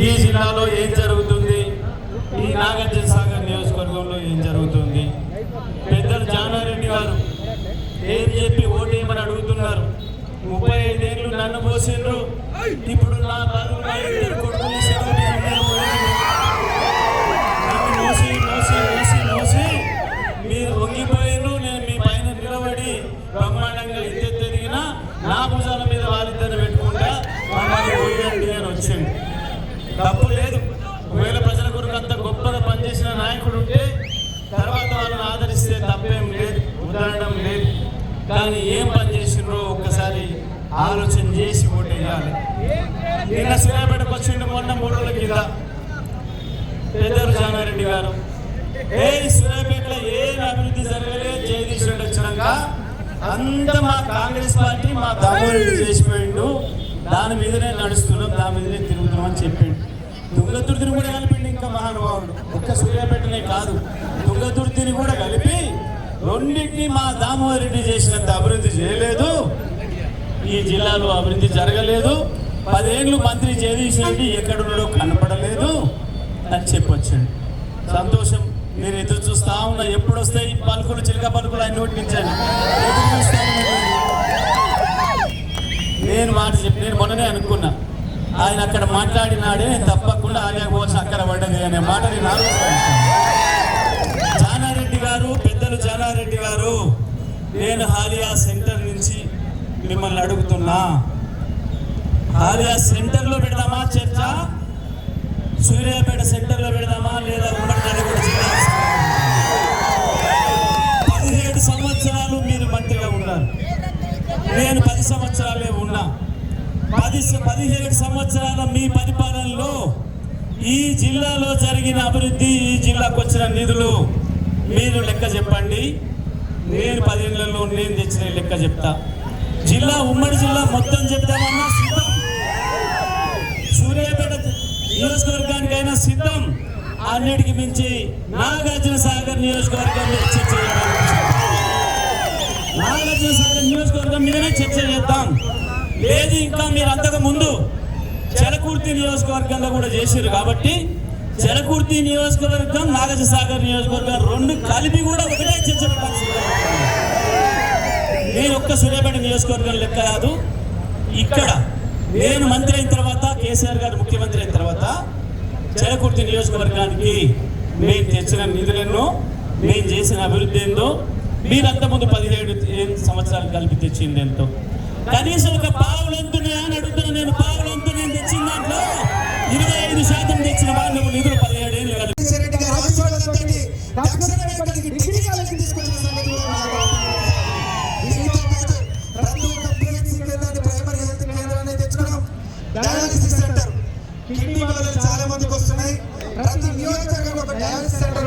ఈ జిల్లాలో ఏం జరుగుతుంది, ఈ నాగార్జున సాగర్ నియోజకవర్గంలో ఏం జరుగుతుంది. పెద్దలు జానారెడ్డి గారు ఏం చెప్పి ఓటేయమని అడుగుతున్నారు. 35 ఏళ్ళు నన్ను పోసిండ్రు, ఇప్పుడు నా బరువు నా ఇద్దరు కొడుకులు మోసి మోసి మోసి మోసి మీరు వంగిపోయారు. నేను మీ పైన నిలబడి బ్రహ్మాండంగా ఎత్తెదిగినా నా భుజాల మీద వాళ్ళిద్దరిని పెట్టుకుంటా మమ్మల్ని పోయండి అని వచ్చింది. తప్పు లేదు. ఒకవేళ ప్రజల కొరకు అంత గొప్పగా పనిచేసిన నాయకుడు ఉంటే తర్వాత వాళ్ళని ఆదరిస్తే తప్పేం లేదు, ఉదరడం లేదు. కానీ ఏం పని చేసిండ్రో ఒక్కసారి ఆలోచన చేసి ఓటేయాలి. నిన్న సూర్యాపేటకు వచ్చిండు మొన్న 3 రోజుల కింద పెద్దలు జానారెడ్డి గారు. సూర్యాపేటలో ఏం అభివృద్ధి జరగలేదు, జగదీష్ రెడ్డి వచ్చినాక అంతా మా కాంగ్రెస్ పార్టీ మా దామోరెడ్డి చేసిపోయిండు, దాని మీదనే నడుస్తున్నాం, దాని మీదనే తిరుగుతున్నాం అని చెప్పిండు. తుంగతుర్తిని కూడా కలిపిండు. ఇంకా మహానుభావుడు ఒక్క సూర్యాపేటనే కాదు, తుంగతుర్తిని కూడా కలిపి రెండింటినీ మా దామోరెడ్డి చేసినంత అభివృద్ధి చేయలేదు. ఈ జిల్లాలో అభివృద్ధి జరగలేదు. 10 ఏళ్ళు మంత్రి జగదీష్ రెడ్డి ఎక్కడున్నాడో కనపడలేదు అని చెప్పొచ్చండి. సంతోషం. నేను ఎదురు చూస్తా ఉన్నా, ఎప్పుడు వస్తాయి పలుకులు, చిలక పలుకులు ఆయన నోటి నుంచి ఎదురు చూస్తా ఉన్నా. నేను మొన్ననే అనుకున్నా, ఆయన అక్కడ మాట్లాడినాడే తప్పకుండా ఆలేకపోవచ్చు అక్కడ పడ్డది అనే మాట నేను ఆలోచిస్తాను. జానారెడ్డి గారు, పెద్దలు జానారెడ్డి గారు, నేను హాలియా సెంటర్ నుంచి మిమ్మల్ని అడుగుతున్నా, హాలియా సెంటర్లో పెడదామా చర్చ, సూర్యాపేట సెంటర్లో పెడదామా లేదా ఉమ్మడి నల్గొండ జిల్లా? 17 సంవత్సరాలు మీరు మంత్రిగా ఉన్నారు, నేను 10 సంవత్సరాలే ఉన్నా. 17 సంవత్సరాల మీ పరిపాలనలో ఈ జిల్లాలో జరిగిన అభివృద్ధి, ఈ జిల్లాకు వచ్చిన నిధులు మీరు లెక్క చెప్పండి. నేను 10 ఏళ్లలో నేను తెచ్చిన లెక్క చెప్తా. జిల్లా ఉమ్మడి జిల్లా మొత్తం చెప్తామన్నా సిద్ధం, సూర్యాపేట నియోజకవర్గానికైనా సిద్ధం. అన్నిటికి మించి నాగార్జున సాగర్ నియోజకవర్గం మీద చర్చ చేద్దాం. నాగార్జున సాగర్ నియోజకవర్గం మీదనే చర్చ చేద్దాం. లేదు ఇంకా మీరు అంతకు ముందు చెలకుర్తి నియోజకవర్గంలో కూడా చేశారు కాబట్టి చెలకుర్తి నియోజకవర్గం, నాగార్జున సాగర్ నియోజకవర్గం 2 కలిపి కూడా ఒకటే చర్చ పెట్టాల్సి. నేను ఒక్క సూర్యాపేట నియోజకవర్గం లెక్క కాదు. ఇక్కడ నేను మంత్రి అయిన తర్వాత, కేసీఆర్ గారు ముఖ్యమంత్రి అయిన తర్వాత చెలకుర్తి నియోజకవర్గానికి మేము తెచ్చిన నిధులను, మేము చేసిన అభివృద్ధి ఏందో, మీరంతకుముందు 17 సంవత్సరాలు కలిపి తెచ్చింది ఎంతో, కనీసం ఒక పావులంతునే అని అడుగుతున్నా. నేను పావులంతు నేను తెచ్చిన దాంట్లో 25% తెచ్చిన వాళ్ళు నిధులు 17 ఏళ్ళు కలిపి. కిడ్నీ బాధలు చాలా మందికి వస్తున్నాయి. ప్రతి నియోజకవర్గంలో ఒక డయాలసిస్ సెంటర్